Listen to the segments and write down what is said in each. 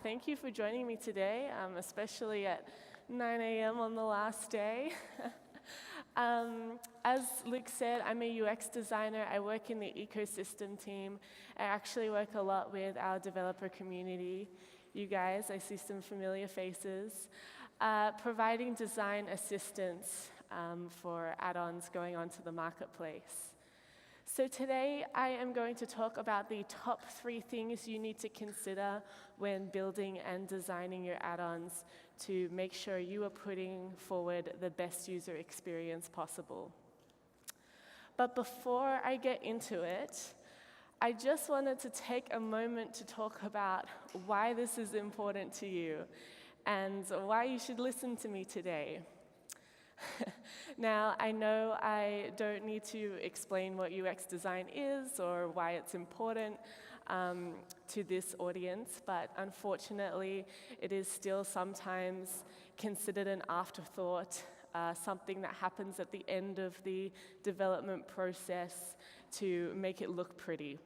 Thank you for joining me today, especially at 9 a.m. on the last day. As Luke said, I'm a UX designer. I work in the ecosystem team. I actually work a lot with our developer community. You guys, I see some familiar faces. Providing design assistance for add-ons going onto the marketplace. So today, I am going to talk about the top 3 things you need to consider when building and designing your add-ons to make sure you are putting forward the best user experience possible. But before I get into it, I just wanted to take a moment to talk about why this is important to you and why you should listen to me today. Now, I know I don't need to explain what UX design is or why it's important to this audience, but unfortunately, it is still sometimes considered an afterthought, something that happens at the end of the development process to make it look pretty.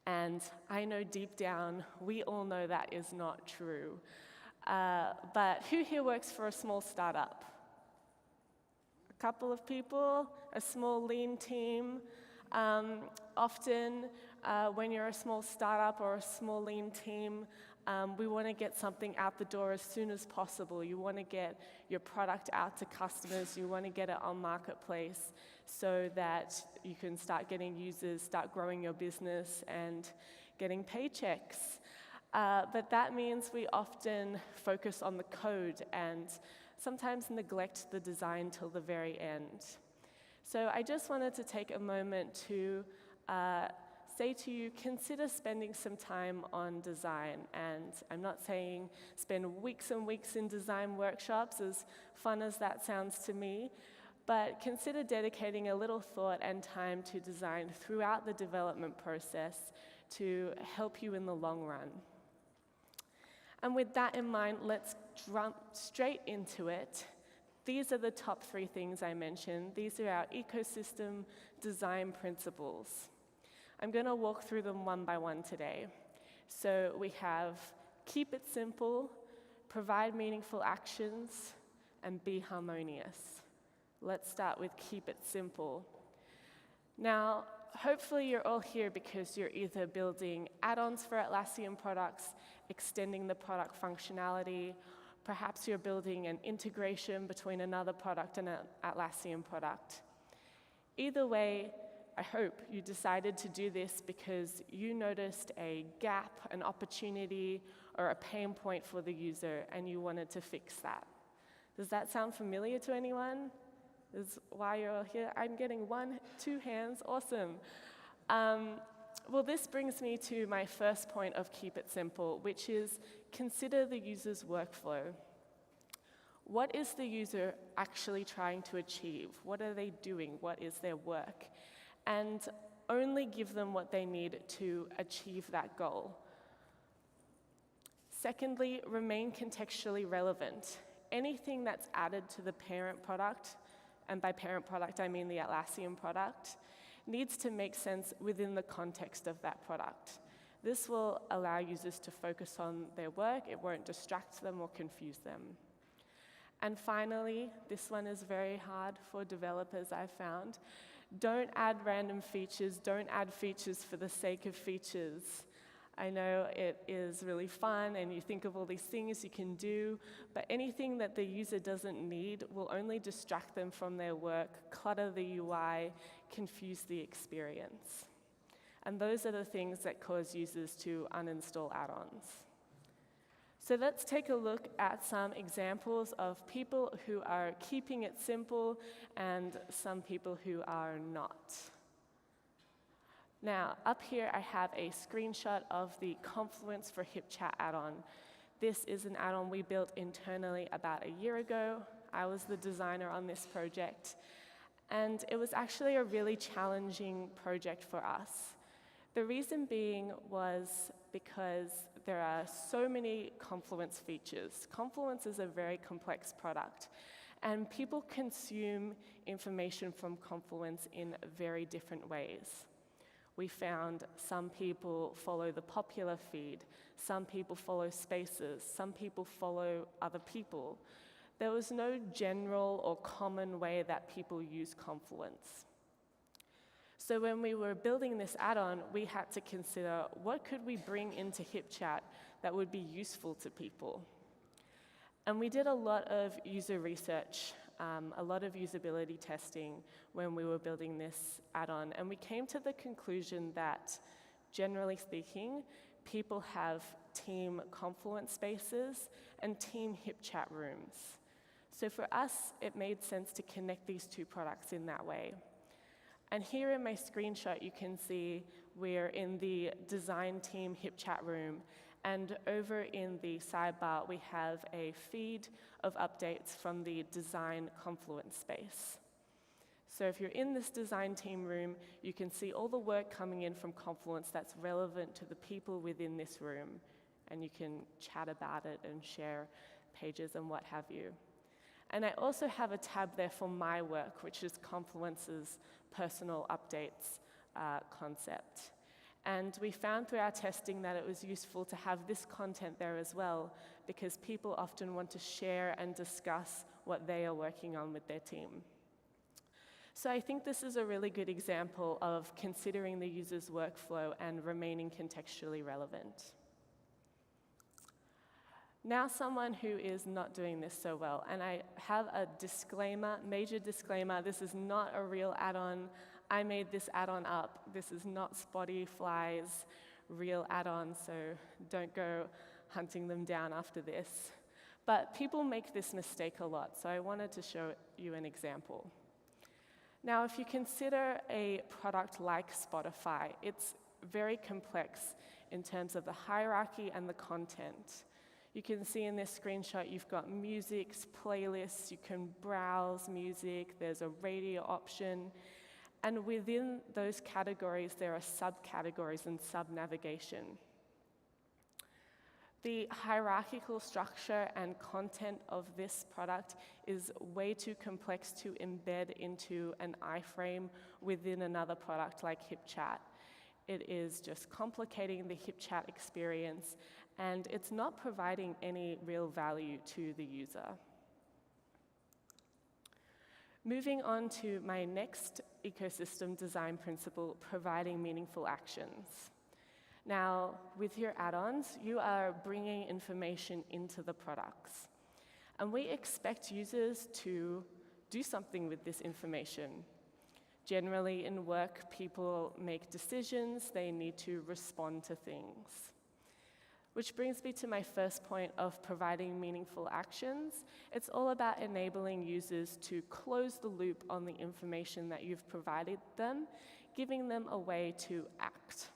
And I know deep down, we all know that is not true. But who here works for a small startup? A couple of people, a small lean team. Often, when you're a small startup or a small lean team, we want to get something out the door as soon as possible. You want to get your product out to customers. You want to get it on marketplace so that you can start getting users, start growing your business, and getting paychecks. But that means we often focus on the code and sometimes neglect the design till the very end. So I just wanted to take a moment to say to you, consider spending some time on design. And I'm not saying spend weeks and weeks in design workshops, as fun as that sounds to me, but consider dedicating a little thought and time to design throughout the development process to help you in the long run. And with that in mind, let's jump straight into it. These are the top 3 things I mentioned. These are our ecosystem design principles. I'm going to walk through them one by one today. So we have keep it simple, provide meaningful actions, and be harmonious. Let's start with keep it simple. Now, hopefully you're all here because you're either building add-ons for Atlassian products, extending the product functionality, perhaps you're building an integration between another product and an Atlassian product. Either way, I hope you decided to do this because you noticed a gap, an opportunity, or a pain point for the user, and you wanted to fix that. Does that sound familiar to anyone? Is why you're all here? I'm getting 1, 2 hands. Awesome. Well, this brings me to my first point of keep it simple, which is consider the user's workflow. What is the user actually trying to achieve? What are they doing? What is their work? And only give them what they need to achieve that goal. Secondly, remain contextually relevant. Anything that's added to the parent product, and by parent product I mean the Atlassian product, needs to make sense within the context of that product. This will allow users to focus on their work. It won't distract them or confuse them. And finally, this one is very hard for developers, I've found. Don't add random features. Don't add features for the sake of features. I know it is really fun, and you think of all these things you can do, but anything that the user doesn't need will only distract them from their work, clutter the UI, confuse the experience. And those are the things that cause users to uninstall add-ons. So let's take a look at some examples of people who are keeping it simple and some people who are not. Now, up here I have a screenshot of the Confluence for HipChat add-on. This is an add-on we built internally about a year ago. I was the designer on this project. And it was actually a really challenging project for us. The reason being was because there are so many Confluence features. Confluence is a very complex product, and people consume information from Confluence in very different ways. We found some people follow the popular feed, some people follow spaces, some people follow other people. There was no general or common way that people use Confluence. So when we were building this add-on, we had to consider what could we bring into HipChat that would be useful to people. And we did a lot of user research, a lot of usability testing when we were building this add-on, and we came to the conclusion that, generally speaking, people have team Confluence spaces and team HipChat rooms. So for us, it made sense to connect these two products in that way. And here in my screenshot, you can see we're in the design team HipChat room, and over in the sidebar, we have a feed of updates from the design Confluence space. So if you're in this design team room, you can see all the work coming in from Confluence that's relevant to the people within this room, and you can chat about it and share pages and what have you. And I also have a tab there for my work, which is Confluence's personal updates concept. And we found through our testing that it was useful to have this content there as well, because people often want to share and discuss what they are working on with their team. So I think this is a really good example of considering the user's workflow and remaining contextually relevant. Now someone who is not doing this so well, and I have a disclaimer, major disclaimer, this is not a real add-on. I made this add-on up. This is not Spotify's real add-on, so don't go hunting them down after this. But people make this mistake a lot, so I wanted to show you an example. Now, if you consider a product like Spotify, it's very complex in terms of the hierarchy and the content. You can see in this screenshot, you've got music, playlists, you can browse music, there's a radio option, and within those categories, there are subcategories and sub-navigation. The hierarchical structure and content of this product is way too complex to embed into an iframe within another product like HipChat. It is just complicating the HipChat experience, and it's not providing any real value to the user. Moving on to my next ecosystem design principle, providing meaningful actions. Now, with your add-ons, you are bringing information into the products. And we expect users to do something with this information. Generally, in work, people make decisions, they need to respond to things. Which brings me to my first point of providing meaningful actions. It's all about enabling users to close the loop on the information that you've provided them, giving them a way to act.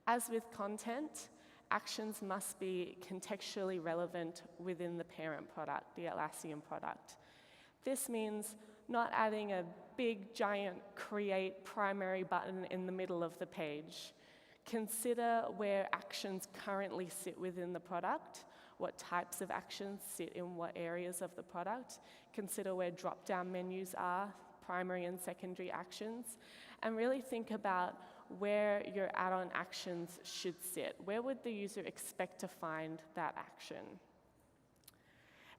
As with content, actions must be contextually relevant within the parent product, the Atlassian product. This means not adding a big, giant create primary button in the middle of the page. Consider where actions currently sit within the product, what types of actions sit in what areas of the product. Consider where drop-down menus are, primary and secondary actions, and really think about where your add-on actions should sit. Where would the user expect to find that action?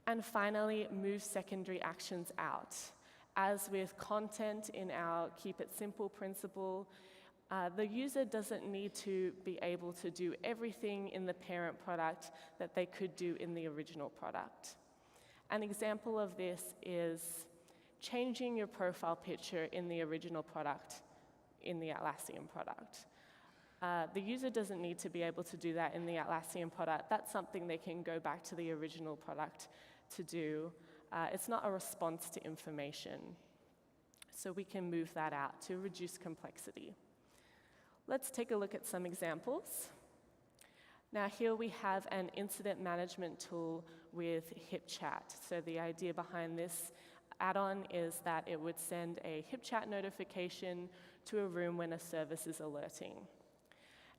And finally, move secondary actions out. As with content in our Keep It Simple principle, the user doesn't need to be able to do everything in the parent product that they could do in the original product. An example of this is changing your profile picture in the original product in the Atlassian product. The user doesn't need to be able to do that in the Atlassian product. That's something they can go back to the original product to do. It's not a response to information. So we can move that out to reduce complexity. Let's take a look at some examples. Now here we have an incident management tool with HipChat. So the idea behind this add-on is that it would send a HipChat notification to a room when a service is alerting.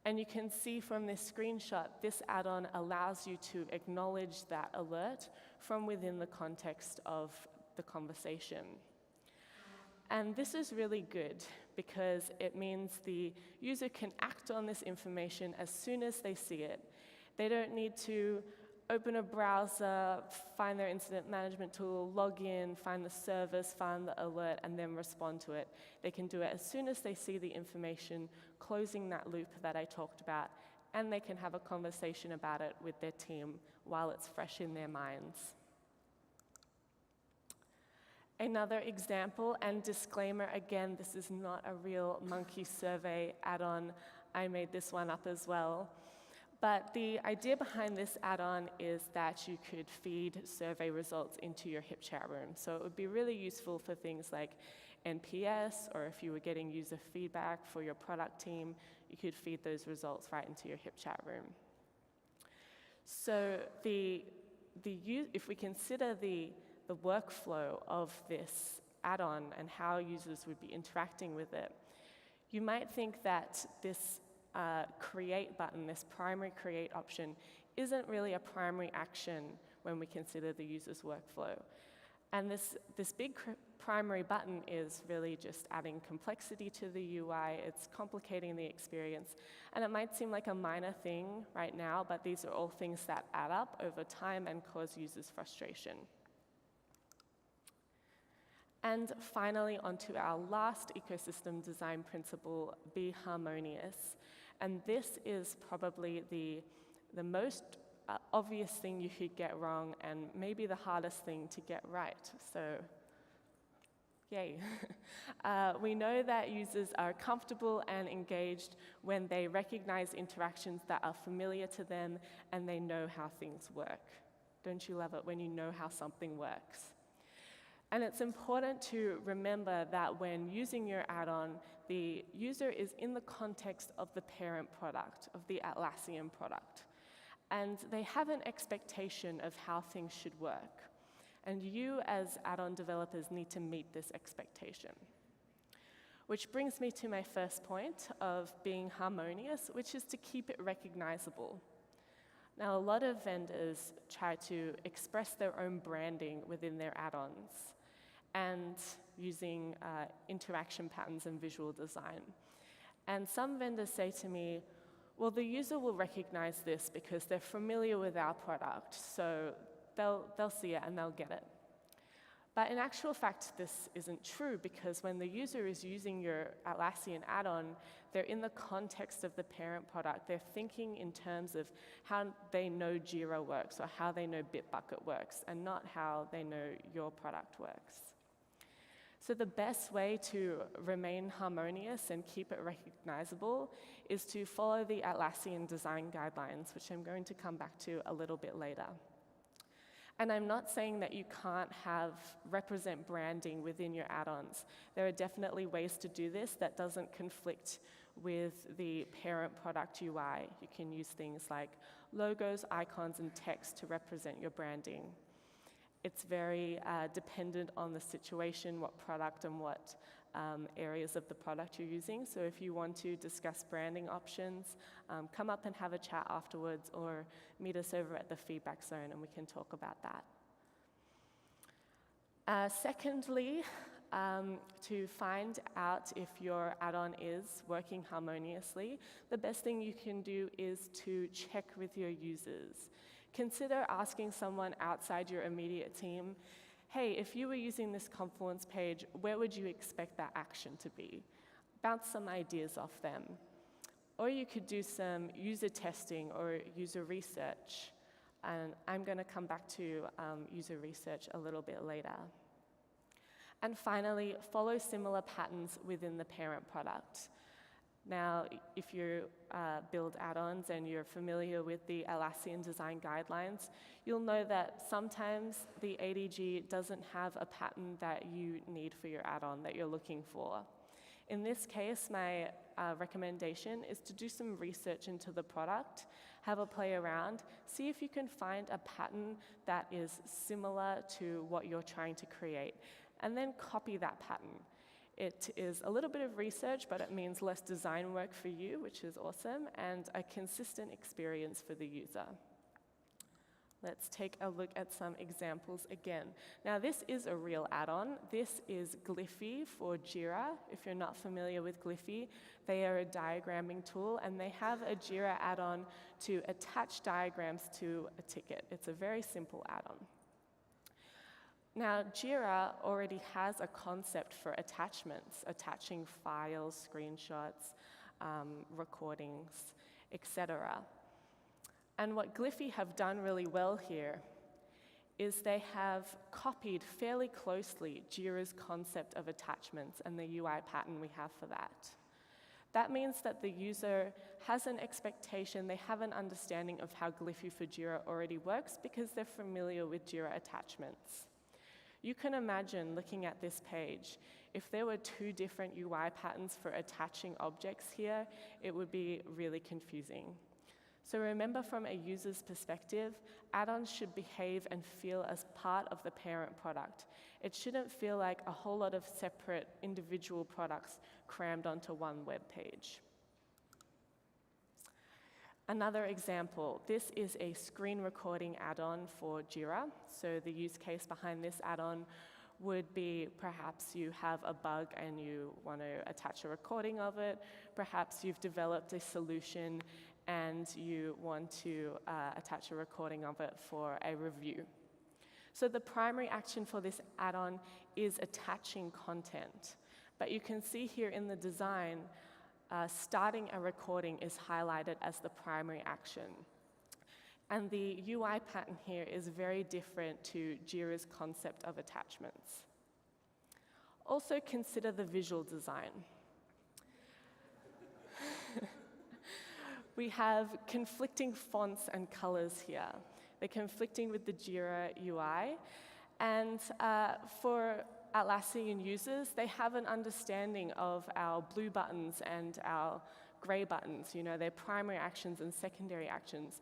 And you can see from this screenshot, this add-on allows you to acknowledge that alert from within the context of the conversation. And this is really good because it means the user can act on this information as soon as they see it. They don't need to open a browser, find their incident management tool, log in, find the service, find the alert, and then respond to it. They can do it as soon as they see the information, closing that loop that I talked about, and they can have a conversation about it with their team while it's fresh in their minds. Another example, and disclaimer, again, this is not a real monkey survey add-on. I made this one up as well. But the idea behind this add-on is that you could feed survey results into your HipChat room. So it would be really useful for things like NPS, or if you were getting user feedback for your product team, you could feed those results right into your HipChat room. So if we consider the workflow of this add-on and how users would be interacting with it, you might think that this create button, this primary create option, isn't really a primary action when we consider the user's workflow. And this big primary button is really just adding complexity to the UI. It's complicating the experience. And it might seem like a minor thing right now, but these are all things that add up over time and cause users frustration. And finally, onto our last ecosystem design principle, be harmonious. And this is probably the most obvious thing you could get wrong, and maybe the hardest thing to get right. So, yay. We know that users are comfortable and engaged when they recognize interactions that are familiar to them and they know how things work. Don't you love it when you know how something works? And it's important to remember that when using your add-on, the user is in the context of the parent product, of the Atlassian product. And they have an expectation of how things should work. And you, as add-on developers, need to meet this expectation. Which brings me to my first point of being harmonious, which is to keep it recognizable. Now, a lot of vendors try to express their own branding within their add-ons, and using interaction patterns and visual design. And some vendors say to me, well, the user will recognize this because they're familiar with our product, so they'll see it and they'll get it. But in actual fact, this isn't true, because when the user is using your Atlassian add-on, they're in the context of the parent product. They're thinking in terms of how they know Jira works or how they know Bitbucket works, and not how they know your product works. So the best way to remain harmonious and keep it recognizable is to follow the Atlassian design guidelines, which I'm going to come back to a little bit later. And I'm not saying that you can't represent branding within your add-ons. There are definitely ways to do this that doesn't conflict with the parent product UI. You can use things like logos, icons, and text to represent your branding. It's very dependent on the situation, what product and what areas of the product you're using. So if you want to discuss branding options, come up and have a chat afterwards, or meet us over at the feedback zone and we can talk about that. Secondly, to find out if your add-on is working harmoniously, the best thing you can do is to check with your users. Consider asking someone outside your immediate team, hey, if you were using this Confluence page, where would you expect that action to be? Bounce some ideas off them. Or you could do some user testing or user research. And I'm going to come back to user research a little bit later. And finally, follow similar patterns within the parent product. Now, if you build add-ons and you're familiar with the Atlassian design guidelines, you'll know that sometimes the ADG doesn't have a pattern that you need for your add-on that you're looking for. In this case, my recommendation is to do some research into the product, have a play around, see if you can find a pattern that is similar to what you're trying to create, and then copy that pattern. It is a little bit of research, but it means less design work for you, which is awesome, and a consistent experience for the user. Let's take a look at some examples again. Now, this is a real add-on. This is Glyphy for Jira. If you're not familiar with Glyphy, they are a diagramming tool, and they have a Jira add-on to attach diagrams to a ticket. It's a very simple add-on. Now, Jira already has a concept for attachments, attaching files, screenshots, recordings, etc. And what Glyphy have done really well here is they have copied fairly closely Jira's concept of attachments and the UI pattern we have for that. That means that the user has an expectation, they have an understanding of how Glyphy for Jira already works because they're familiar with Jira attachments. You can imagine looking at this page, if there were two different UI patterns for attaching objects here, it would be really confusing. So remember, from a user's perspective, add-ons should behave and feel as part of the parent product. It shouldn't feel like a whole lot of separate individual products crammed onto one web page. Another example, this is a screen recording add-on for Jira. So the use case behind this add-on would be perhaps you have a bug and you want to attach a recording of it. Perhaps you've developed a solution and you want to attach a recording of it for a review. So the primary action for this add-on is attaching content. But you can see here in the design, starting a recording is highlighted as the primary action. And the UI pattern here is very different to Jira's concept of attachments. Also consider the visual design. We have conflicting fonts and colors here. They're conflicting with the Jira UI. And for Atlassian users, they have an understanding of our blue buttons and our gray buttons, their primary actions and secondary actions.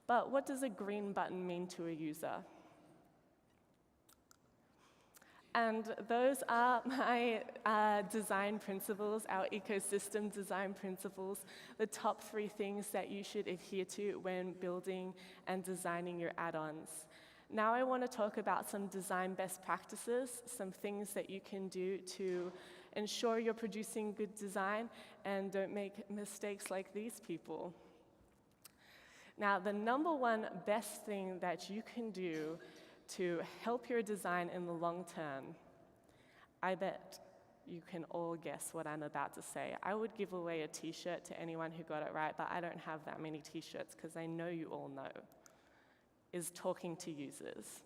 But what does a green button mean to a user? And those are my design principles, our ecosystem design principles, the top 3 things that you should adhere to when building and designing your add-ons. Now I want to talk about some design best practices, some things that you can do to ensure you're producing good design and don't make mistakes like these people. Now, the number one best thing that you can do to help your design in the long term, I bet you can all guess what I'm about to say. I would give away a t-shirt to anyone who got it right, but I don't have that many t-shirts because I know you all know, is talking to users.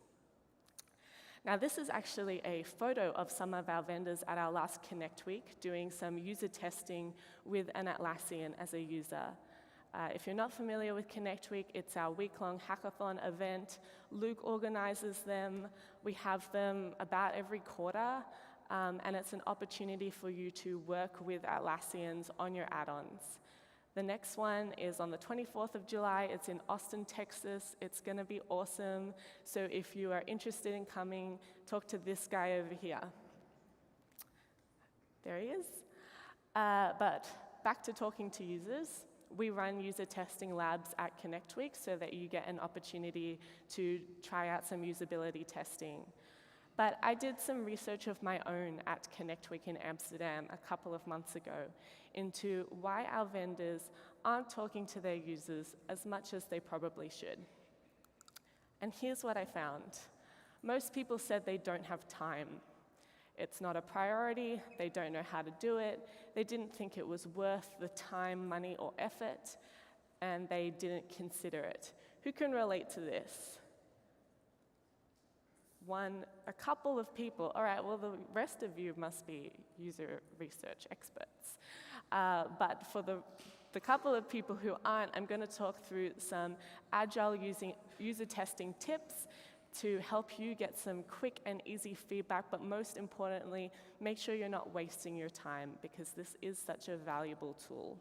Now, this is actually a photo of some of our vendors at our last Connect Week doing some user testing with an Atlassian as a user. If you're not familiar with Connect Week, it's our week-long hackathon event. Luke organizes them. We have them about every quarter, and it's an opportunity for you to work with Atlassians on your add-ons. The next one is on the 24th of July. It's in Austin, Texas. It's going to be awesome. So if you are interested in coming, talk to this guy over here. There he is. But back to talking to users. We run user testing labs at Connect Week so that you get an opportunity to try out some usability testing. But I did some research of my own at Connect Week in Amsterdam a couple of months ago into why our vendors aren't talking to their users as much as they probably should. And here's what I found. Most people said they don't have time. It's not a priority, they don't know how to do it, they didn't think it was worth the time, money, or effort, and they didn't consider it. Who can relate to this? A couple of people. All right, well, the rest of you must be user research experts. But for the couple of people who aren't, I'm going to talk through some agile user testing tips to help you get some quick and easy feedback, but most importantly, make sure you're not wasting your time because this is such a valuable tool.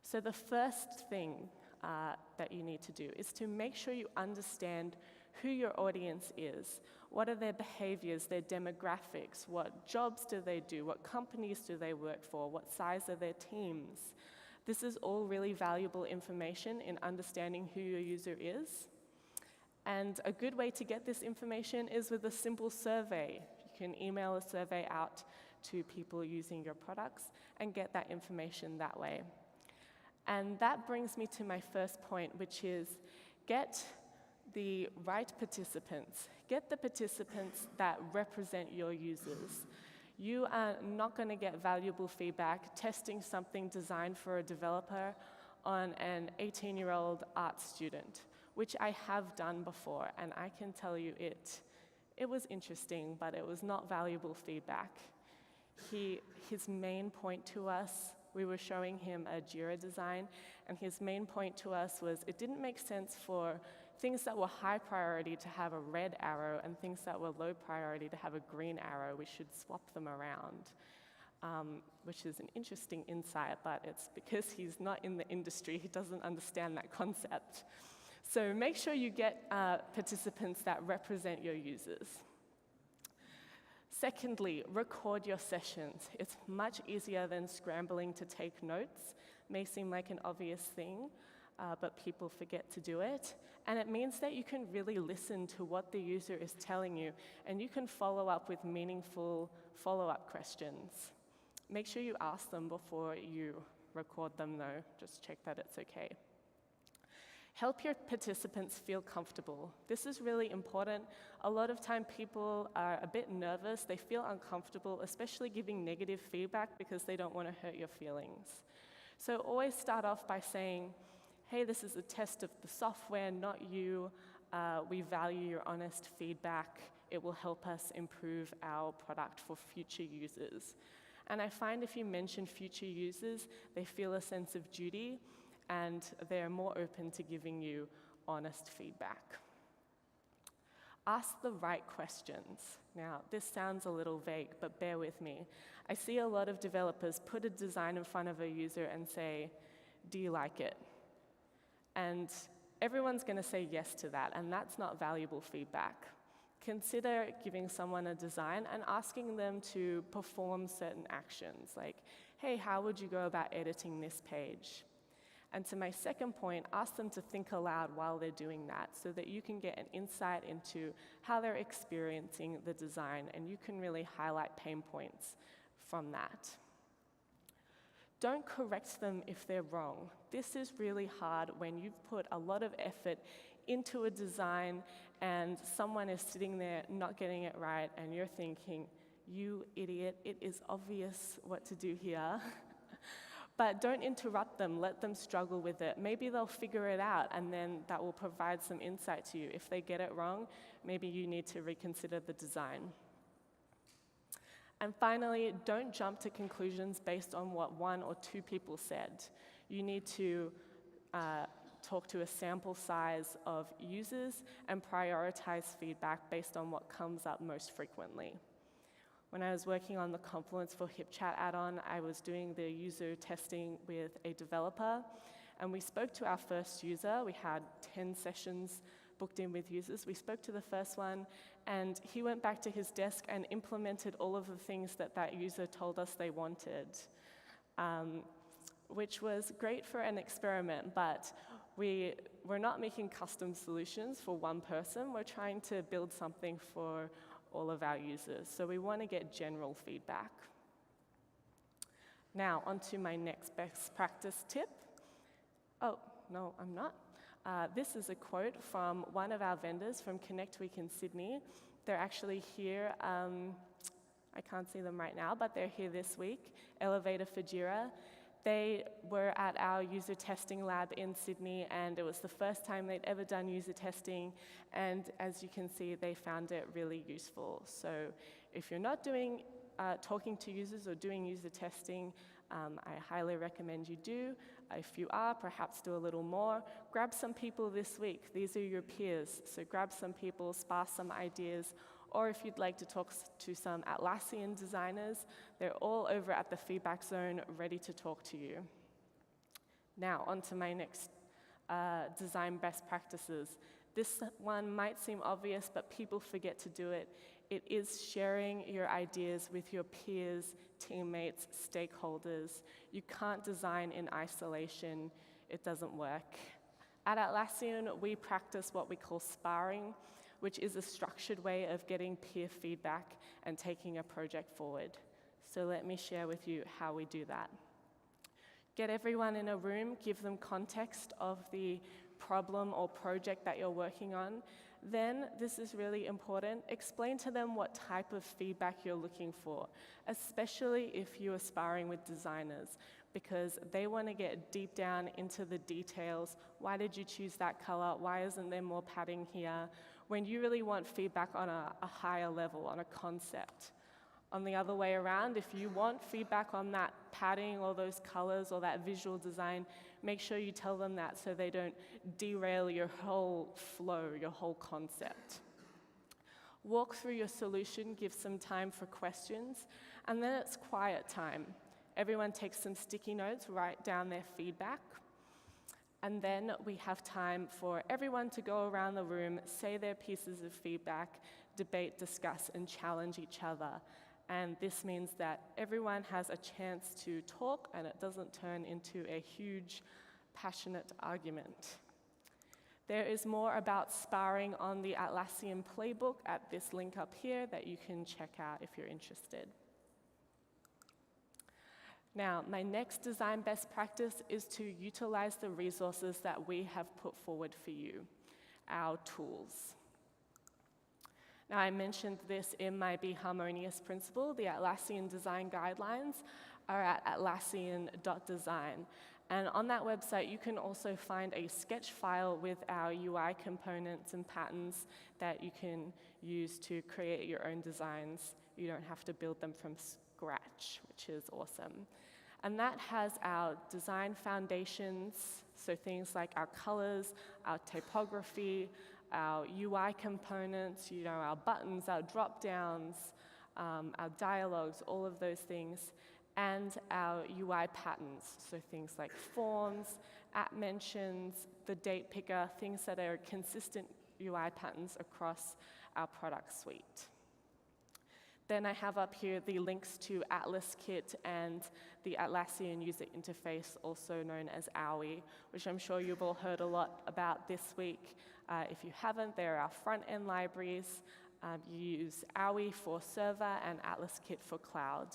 So the first thing that you need to do is to make sure you understand who your audience is. What are their behaviors, their demographics? What jobs do they do? What companies do they work for? What size are their teams? This is all really valuable information in understanding who your user is. And a good way to get this information is with a simple survey. You can email a survey out to people using your products and get that information that way. And that brings me to my first point, which is get the right participants. Get the participants that represent your users. You are not going to get valuable feedback testing something designed for a developer on an 18-year-old art student, which I have done before, and I can tell you it was interesting, but it was not valuable feedback. His main point to us, we were showing him a Jira design, and his main point to us was it didn't make sense for things that were high priority to have a red arrow and things that were low priority to have a green arrow. We should swap them around, which is an interesting insight, but it's because he's not in the industry, he doesn't understand that concept. So make sure you get participants that represent your users. Secondly, record your sessions. It's much easier than scrambling to take notes. May seem like an obvious thing, but people forget to do it. And it means that you can really listen to what the user is telling you, and you can follow up with meaningful follow-up questions. Make sure you ask them before you record them, though. Just check that it's okay. Help your participants feel comfortable. This is really important. A lot of time people are a bit nervous, they feel uncomfortable, especially giving negative feedback because they don't want to hurt your feelings. So always start off by saying, hey, this is a test of the software, not you. We value your honest feedback. It will help us improve our product for future users. And I find if you mention future users, they feel a sense of duty, and they're more open to giving you honest feedback. Ask the right questions. Now, this sounds a little vague, but bear with me. I see a lot of developers put a design in front of a user and say, do you like it? And everyone's going to say yes to that, and that's not valuable feedback. Consider giving someone a design and asking them to perform certain actions, like, hey, how would you go about editing this page? And to my second point, ask them to think aloud while they're doing that so that you can get an insight into how they're experiencing the design, and you can really highlight pain points from that. Don't correct them if they're wrong. This is really hard when you've put a lot of effort into a design and someone is sitting there not getting it right and you're thinking, you idiot, it is obvious what to do here. But don't interrupt them, let them struggle with it. Maybe they'll figure it out, and then that will provide some insight to you. If they get it wrong, maybe you need to reconsider the design. And finally, don't jump to conclusions based on what one or two people said. You need to talk to a sample size of users and prioritize feedback based on what comes up most frequently. When I was working on the Confluence for HipChat add-on, I was doing the user testing with a developer, and we spoke to our first user. We had 10 sessions booked in with users. We spoke to the first one, and he went back to his desk and implemented all of the things that that user told us they wanted, which was great for an experiment, but we're not making custom solutions for one person. We're trying to build something for all of our users. So we want to get general feedback. Now, on to my next best practice tip. Oh, no, I'm not. This is a quote from one of our vendors from Connect Week in Sydney. They're actually here. I can't see them right now, but they're here this week. Elevator for Jira. They were at our user testing lab in Sydney, and it was the first time they'd ever done user testing, and as you can see, they found it really useful. So if you're not doing talking to users or doing user testing, I highly recommend you do. If you are, perhaps do a little more. Grab some people this week. These are your peers, so grab some people, sparse some ideas, or if you'd like to talk to some Atlassian designers, they're all over at the feedback zone ready to talk to you. Now, on to my next design best practices. This one might seem obvious, but people forget to do it. It is sharing your ideas with your peers, teammates, stakeholders. You can't design in isolation. It doesn't work. At Atlassian, we practice what we call sparring, which is a structured way of getting peer feedback and taking a project forward. So let me share with you how we do that. Get everyone in a room, give them context of the problem or project that you're working on. Then, this is really important, explain to them what type of feedback you're looking for, especially if you're sparring with designers, because they want to get deep down into the details. Why did you choose that color? Why isn't there more padding here? When you really want feedback on a higher level, on a concept. On the other way around, if you want feedback on that padding or those colors or that visual design, make sure you tell them that so they don't derail your whole flow, your whole concept. Walk through your solution, give some time for questions, and then it's quiet time. Everyone takes some sticky notes, write down their feedback, and then we have time for everyone to go around the room, say their pieces of feedback, debate, discuss, and challenge each other. And this means that everyone has a chance to talk and it doesn't turn into a huge, passionate argument. There is more about sparring on the Atlassian playbook at this link up here that you can check out if you're interested. Now, my next design best practice is to utilize the resources that we have put forward for you, our tools. Now, I mentioned this in my Be Harmonious principle. The Atlassian design guidelines are at atlassian.design. And on that website, you can also find a sketch file with our UI components and patterns that you can use to create your own designs. You don't have to build them from scratch, which is awesome. And that has our design foundations, so things like our colors, our typography, our UI components, our buttons, our drop-downs, our dialogues, all of those things, and our UI patterns, so things like forms, at mentions, the date picker, things that are consistent UI patterns across our product suite. Then I have up here the links to AtlasKit and the Atlassian user interface, also known as AUI, which I'm sure you've all heard a lot about this week. If you haven't, they're our front-end libraries. You use AUI for server and AtlasKit for cloud.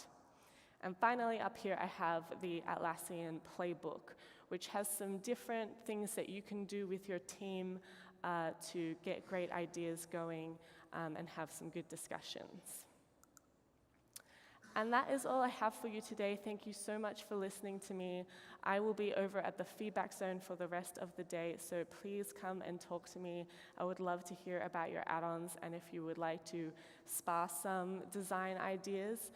And finally, up here I have the Atlassian playbook, which has some different things that you can do with your team to get great ideas going and have some good discussions. And that is all I have for you today. Thank you so much for listening to me. I will be over at the feedback zone for the rest of the day, so please come and talk to me. I would love to hear about your add-ons, and if you would like to spar some design ideas,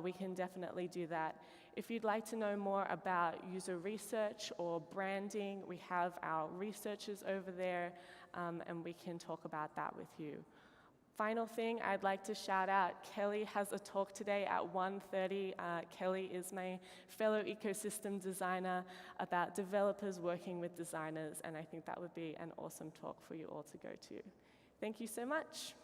we can definitely do that. If you'd like to know more about user research or branding, we have our researchers over there, and we can talk about that with you. Final thing, I'd like to shout out, Kelly has a talk today at 1:30. Kelly is my fellow ecosystem designer about developers working with designers, and I think that would be an awesome talk for you all to go to. Thank you so much.